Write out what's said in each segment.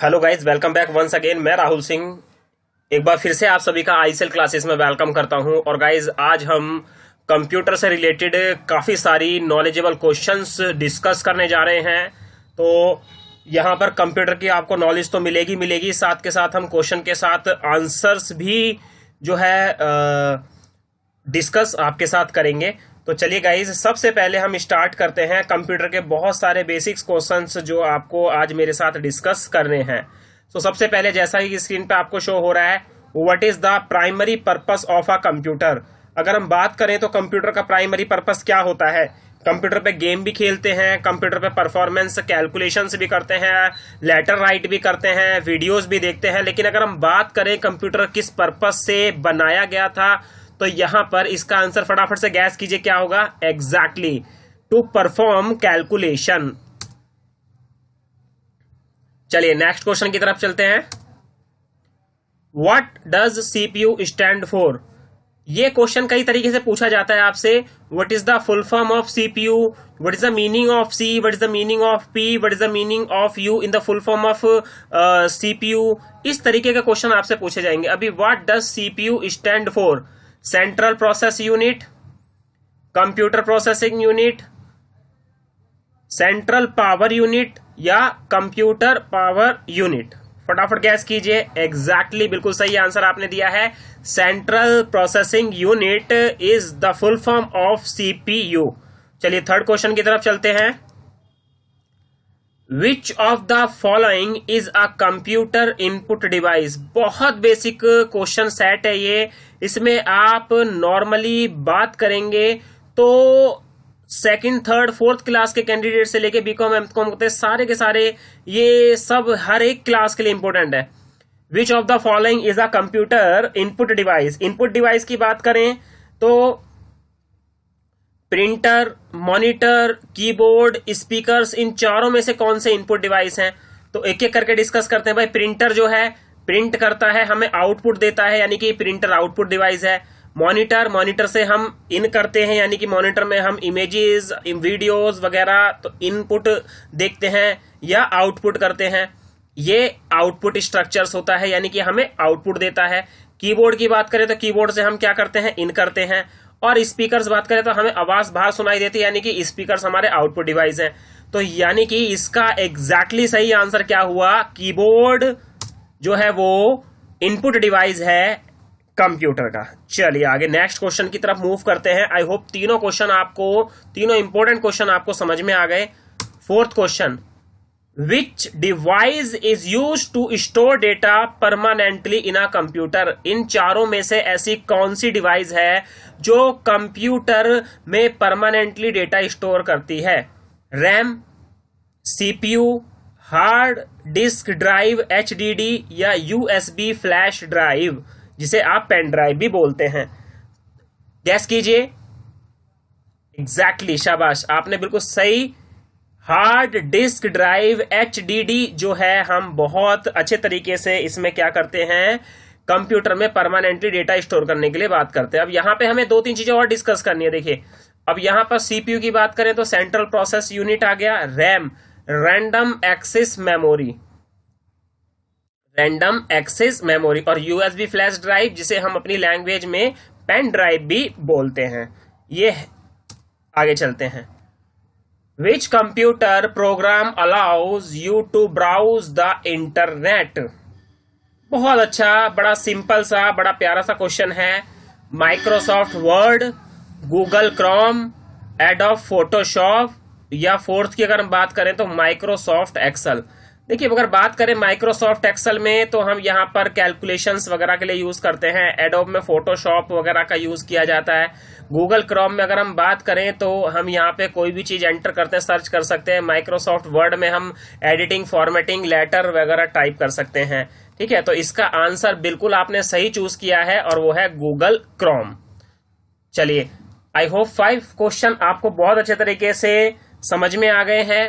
Hello guys, welcome back once again. मैं राहुल सिंह एक बार फिर से आप सभी का आईसेल क्लासेस में वेलकम करता हूं। और गाइज आज हम कंप्यूटर से रिलेटेड काफ़ी सारी नॉलेजेबल क्वेश्चंस डिस्कस करने जा रहे हैं। तो यहाँ पर कंप्यूटर की आपको नॉलेज तो मिलेगी, साथ के साथ हम क्वेश्चन के साथ आंसर्स भी जो है डिस्कस आपके साथ करेंगे। तो चलिए गाइज, सबसे पहले हम स्टार्ट करते हैं कंप्यूटर के बहुत सारे बेसिक्स क्वेश्चंस जो आपको आज मेरे साथ डिस्कस करने हैं। तो सबसे पहले जैसा कि स्क्रीन पे आपको शो हो रहा है, what is the primary purpose of a computer. अगर हम बात करें तो कंप्यूटर का प्राइमरी पर्पस क्या होता है। कंप्यूटर पे गेम भी खेलते हैं, कंप्यूटर पे परफॉर्मेंस कैलकुलेशंस भी करते हैं, लेटर राइट भी करते हैं, वीडियोस भी देखते हैं। लेकिन अगर हम बात करें कंप्यूटर किस पर्पस से बनाया गया था, तो यहां पर इसका आंसर फटाफट से गैस कीजिए क्या होगा। Exactly to perform calculation. चलिए नेक्स्ट क्वेश्चन की तरफ चलते हैं। What does CPU stand for. ये क्वेश्चन कई तरीके से पूछा जाता है आपसे। What is the full form of CPU, what is the meaning of C, what is the meaning of P, what is the meaning of U in the full form of CPU. इस तरीके के question आपसे पूछे जाएंगे। अभी what does CPU stand for. Central process unit, computer processing unit, central power unit या computer power unit. फटाफट gas कीजिए। एग्जैक्टली बिल्कुल सही आंसर आपने दिया है। Central processing unit is the full form of CPU. चलिए थर्ड क्वेश्चन की तरफ चलते हैं। Which of the following is a computer input device. बहुत बेसिक क्वेश्चन सेट है ये। इसमें आप नॉर्मली बात करेंगे तो सेकंड, थर्ड, फोर्थ क्लास के कैंडिडेट से लेके बीकॉम, एमकॉम होते सारे के सारे ये सब हर एक क्लास के लिए इंपॉर्टेंट है। Which of the following is a computer input device. Input device की बात करें तो प्रिंटर, मॉनिटर, कीबोर्ड, स्पीकर्स, इन चारों में से कौन से इनपुट डिवाइस हैं। तो एक एक करके डिस्कस करते हैं। भाई प्रिंटर जो है प्रिंट करता है, हमें आउटपुट देता है, यानी कि प्रिंटर आउटपुट डिवाइस है। मॉनिटर से हम इन करते हैं, यानी कि मॉनिटर में हम इमेजेस, वीडियोस वगैरह तो इनपुट देखते हैं या आउटपुट करते हैं। ये आउटपुट स्ट्रक्चर्स होता है, यानी कि हमें आउटपुट देता है। कीबोर्ड की बात करें तो कीबोर्ड से हम क्या करते हैं, इन करते हैं। और स्पीकर्स बात करें तो हमें आवाज बाहर सुनाई देती है, यानी कि स्पीकर्स हमारे आउटपुट डिवाइस हैं। तो यानी कि इसका एग्जैक्टली सही आंसर क्या हुआ, कीबोर्ड जो है वो इनपुट डिवाइस है कंप्यूटर का। चलिए आगे नेक्स्ट क्वेश्चन की तरफ मूव करते हैं। आई होप तीनों इंपॉर्टेंट क्वेश्चन आपको समझ में आ गए। Fourth question, which device is use to store data permanently in a computer. इन चारों में से ऐसी कौन सी डिवाइस है जो कंप्यूटर में परमानेंटली डेटा स्टोर करती है। RAM, CPU, hard disk drive HDD या यूएसबी फ्लैश ड्राइव, जिसे आप पेन ड्राइव भी बोलते हैं। गैस कीजिए। एग्जैक्टली शाबाश, आपने बिल्कुल सही। हार्ड डिस्क ड्राइव एचडीडी जो है, हम बहुत अच्छे तरीके से इसमें क्या करते हैं, कंप्यूटर में परमानेंटली डेटा स्टोर करने के लिए बात करते हैं। अब यहां पे हमें दो तीन चीजें और डिस्कस करनी है। देखिए अब यहां पर सीपीयू की बात करें तो सेंट्रल प्रोसेस यूनिट आ गया, रैम रैंडम एक्सेस मेमोरी, और यूएसबी फ्लैश ड्राइव जिसे हम अपनी लैंग्वेज में पेन ड्राइव भी बोलते हैं। ये आगे चलते हैं। Which computer program allows you to browse the internet. बहुत अच्छा, बड़ा सिंपल सा, बड़ा प्यारा सा क्वेश्चन है। Microsoft word, Google Chrome, adobe Photoshop या फोर्थ की अगर हम बात करें तो माइक्रोसॉफ्ट एक्सेल। देखिए अगर बात करें माइक्रोसॉफ्ट एक्सेल में तो हम यहाँ पर कैलकुलेशंस वगैरह के लिए यूज करते हैं। एडोब में फोटोशॉप वगैरह का यूज किया जाता है। गूगल क्रोम में अगर हम बात करें तो हम यहाँ पे कोई भी चीज एंटर करते हैं, सर्च कर सकते हैं। माइक्रोसॉफ्ट वर्ड में हम एडिटिंग, फॉर्मेटिंग, लेटर वगैरह टाइप कर सकते हैं। ठीक है, तो इसका आंसर बिल्कुल आपने सही चूज किया है और वो है गूगल क्रोम। चलिए आई होप 5 क्वेश्चन आपको बहुत अच्छे तरीके से समझ में आ गए हैं।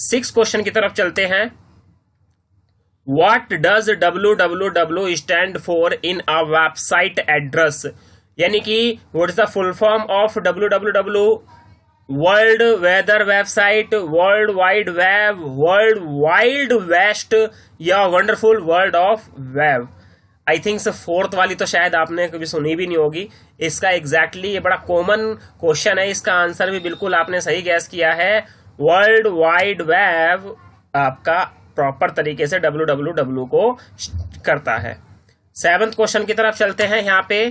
6 क्वेश्चन की तरफ चलते हैं। What does www stand for in a website address। यानी कि what is the full form of www world weather website, world wide web, world wide west, या wonderful world of web. I think so fourth वाली तो शायद आपने कभी सुनी भी नहीं होगी। इसका एग्जैक्टली ये बड़ा कॉमन क्वेश्चन है, इसका आंसर भी बिल्कुल आपने सही गैस किया है। वर्ल्ड वाइड वेब आपका प्रॉपर तरीके से www को करता है। सेवंथ क्वेश्चन की तरफ चलते हैं। यहाँ पे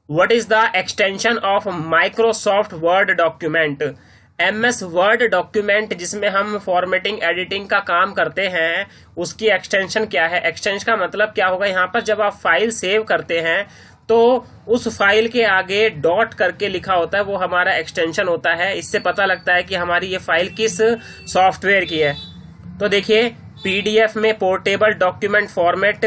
what is the extension of Microsoft word document? MS word document जिसमें हम फॉर्मेटिंग एडिटिंग का काम करते हैं, उसकी एक्सटेंशन क्या है? एक्सटेंशन का मतलब क्या होगा? यहाँ पर जब आप फाइल सेव करते हैं तो उस फाइल के आगे डॉट करके लिखा होता है, वो हमारा एक्सटेंशन होता है। इससे पता लगता है कि हमारी ये फाइल किस सॉफ्टवेयर की है। तो देखिए, PDF में portable document format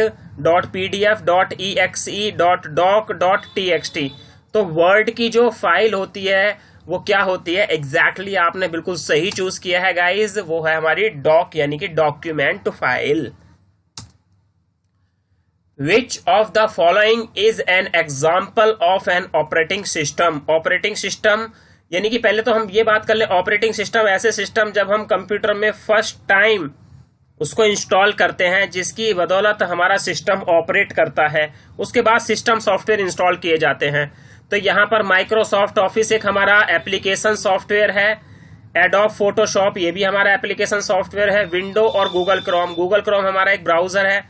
.pdf .exe .doc .txt। तो वर्ड की जो फाइल होती है वो क्या होती है? एग्जैक्टली आपने बिल्कुल सही चूज किया है गाइज, वो है हमारी डॉक यानी कि document file. Which of the following is an example of an operating system? Operating system यानी कि पहले तो हम ये बात कर ले, ऑपरेटिंग सिस्टम ऐसे सिस्टम जब हम कंप्यूटर में फर्स्ट टाइम उसको इंस्टॉल करते हैं, जिसकी बदौलत हमारा सिस्टम ऑपरेट करता है। उसके बाद सिस्टम सॉफ्टवेयर इंस्टॉल किए जाते हैं। तो यहाँ पर माइक्रोसॉफ्ट ऑफिस एक हमारा एप्लीकेशन सॉफ्टवेयर है। एडोब फोटोशॉप ये भी हमारा एप्लीकेशन सॉफ्टवेयर है। विंडो और गूगल क्रोम हमारा एक ब्राउजर है।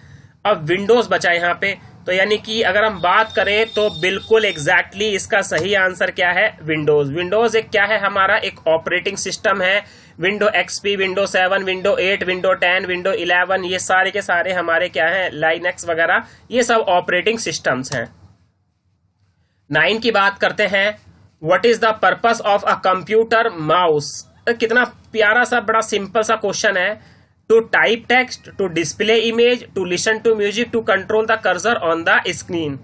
अब विंडोज बचा यहाँ पे, तो यानी कि अगर हम बात करें तो बिल्कुल एग्जैक्टली इसका सही आंसर क्या है? विंडोज। विंडोज एक क्या है? हमारा एक ऑपरेटिंग सिस्टम है। Window XP, window 7, window 8, window 10, window 11, ये सारे के सारे हमारे क्या है? लाइनक्स वगैरह, ये सब ऑपरेटिंग सिस्टम्स हैं। 9 की बात करते हैं। What is the purpose of a computer mouse? कितना प्यारा सा बड़ा सिंपल सा क्वेश्चन है। To type text, to display image, to listen to music, to control the cursor on the screen.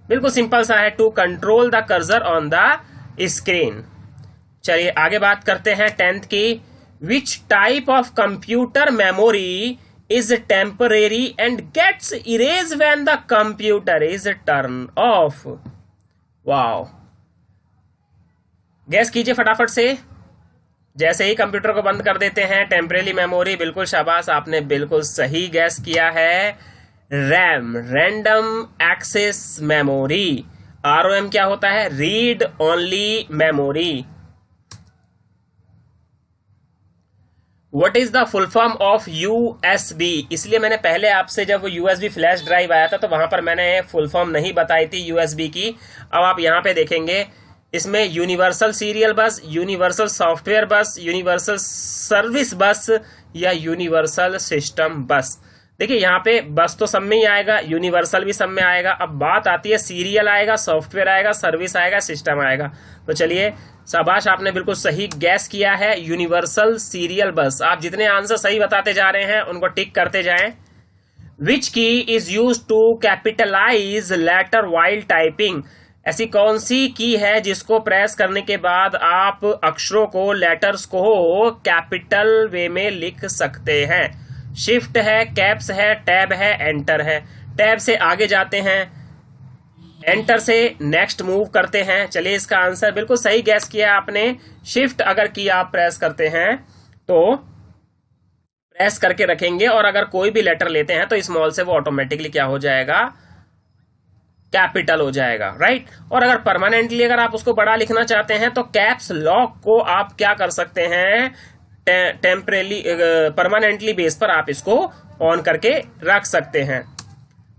बिल्कुल सिंपल सा है, to control the cursor on the screen. चलिए आगे बात करते हैं 10th की। Which type of computer memory is temporary and gets erase when the computer is turn off? Wow, gas कीजिए फटाफट से। जैसे ही कंप्यूटर को बंद कर देते हैं, टेम्परेरी मेमोरी, बिल्कुल शाबाश, आपने बिल्कुल सही गैस किया है। RAM, random access memory. ROM क्या होता है? Read only memory. What is the full form of USB? इसलिए मैंने पहले आपसे जब USB फ्लैश ड्राइव आया था तो वहां पर मैंने फुल फॉर्म नहीं बताई थी USB की। अब आप यहां पे देखेंगे, इसमें यूनिवर्सल सीरियल बस, यूनिवर्सल सॉफ्टवेयर बस, यूनिवर्सल सर्विस बस, या यूनिवर्सल सिस्टम बस। देखिए यहाँ पे बस तो सब में ही आएगा, यूनिवर्सल भी सब में आएगा। अब बात आती है सीरियल आएगा, सॉफ्टवेयर आएगा, सर्विस आएगा, सिस्टम आएगा। तो चलिए शाबाश, आपने बिल्कुल सही गैस किया है, यूनिवर्सल सीरियल बस। आप जितने आंसर सही बताते जा रहे हैं उनको टिक करते जाएं। Which key is use to capitalize letter while typing? ऐसी कौन सी की है जिसको प्रेस करने के बाद आप अक्षरों को, लेटर्स को कैपिटल वे में लिख सकते हैं? शिफ्ट है, कैप्स है, टैब है, एंटर है। टैब से आगे जाते हैं, एंटर से नेक्स्ट मूव करते हैं। चलिए इसका आंसर बिल्कुल सही गैस किया आपने। शिफ्ट अगर की आप प्रेस करते हैं तो प्रेस करके रखेंगे, और अगर कोई भी लेटर लेते हैं तो स्मॉल से वो ऑटोमेटिकली क्या हो जाएगा? कैपिटल हो जाएगा, राइट। और अगर परमानेंटली अगर आप उसको बड़ा लिखना चाहते हैं तो कैप्स लॉक को आप क्या कर सकते हैं? टेम्परेली परमानेंटली बेस पर आप इसको ऑन करके रख सकते हैं।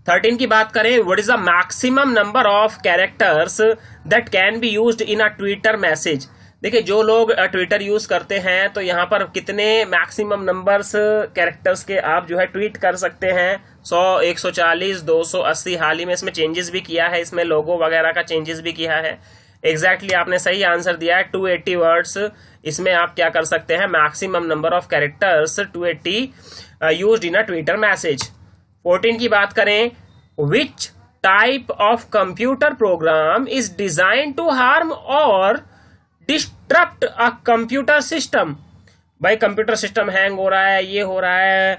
13 की बात करें। What is the maximum number of characters that can be used in a Twitter message? देखिए जो लोग ट्विटर यूज करते हैं तो यहाँ पर कितने मैक्सिमम नंबर्स कैरेक्टर्स के आप जो है ट्वीट कर सकते हैं? 100, 140, 280। हाल ही में इसमें चेंजेस भी किया है, इसमें लोगो वगैरह का चेंजेस भी किया है। एग्जैक्टली आपने सही आंसर दिया है, 280 वर्ड्स। इसमें आप क्या कर सकते हैं? Maximum number of characters 280 used in a Twitter message. 14 की बात करें। Which type of computer program is design to harm or disrupt a computer system? भाई कंप्यूटर सिस्टम हैंग हो रहा है, ये हो रहा है,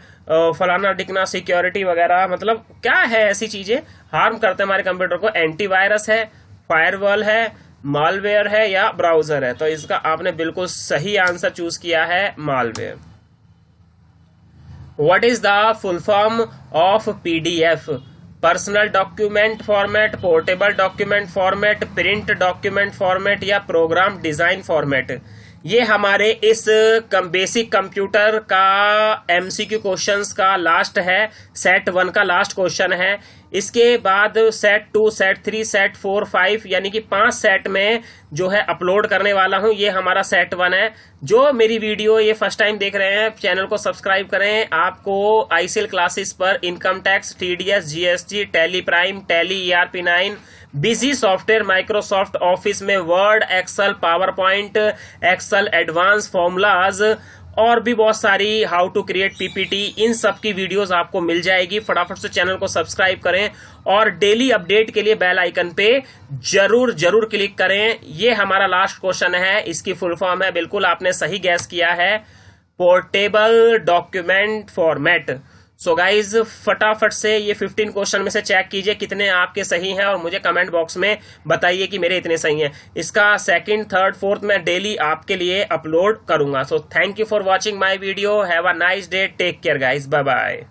फलाना डिकना, सिक्योरिटी वगैरह, मतलब क्या है ऐसी चीजें हार्म करते हैं हमारे कंप्यूटर को? एंटीवायरस है, फायरवॉल है, मालवेयर है या ब्राउजर है? तो इसका आपने बिल्कुल सही आंसर चूज किया है, malware. What is the full form of PDF? Personal document format, portable document format, print document format या प्रोग्राम डिजाइन फॉर्मेट? ये हमारे इस बेसिक कंप्यूटर का एमसीक्यू क्वेश्चंस का लास्ट है, सेट 1 का लास्ट क्वेश्चन है। इसके बाद सेट 2, सेट 3, सेट 4, 5 यानी कि 5 सेट में जो है अपलोड करने वाला हूं। ये हमारा सेट 1 है। जो मेरी वीडियो ये फर्स्ट टाइम देख रहे हैं, चैनल को सब्सक्राइब करें। आपको आईसीएल क्लासेस पर income tax, TDS, GST, Tally Prime, Tally ERP 9, Busy software, Microsoft Office में Word, Excel, PowerPoint, Excel advance formulas और भी बहुत सारी हाउ टू क्रिएट पीपीटी, इन सब की वीडियोस आपको मिल जाएगी। फटाफट से चैनल को सब्सक्राइब करें और डेली अपडेट के लिए बेल आइकन पे जरूर जरूर क्लिक करें। ये हमारा लास्ट क्वेश्चन है, इसकी फुल फॉर्म है, बिल्कुल आपने सही गैस किया है, portable document format. So guys फटाफट से ये 15 क्वेश्चन में से चेक कीजिए कितने आपके सही हैं और मुझे कमेंट बॉक्स में बताइए कि मेरे इतने सही हैं। इसका सेकंड, थर्ड, फोर्थ मैं डेली आपके लिए अपलोड करूंगा। So thank you for watching my video. Have a nice day, take care guys, bye bye.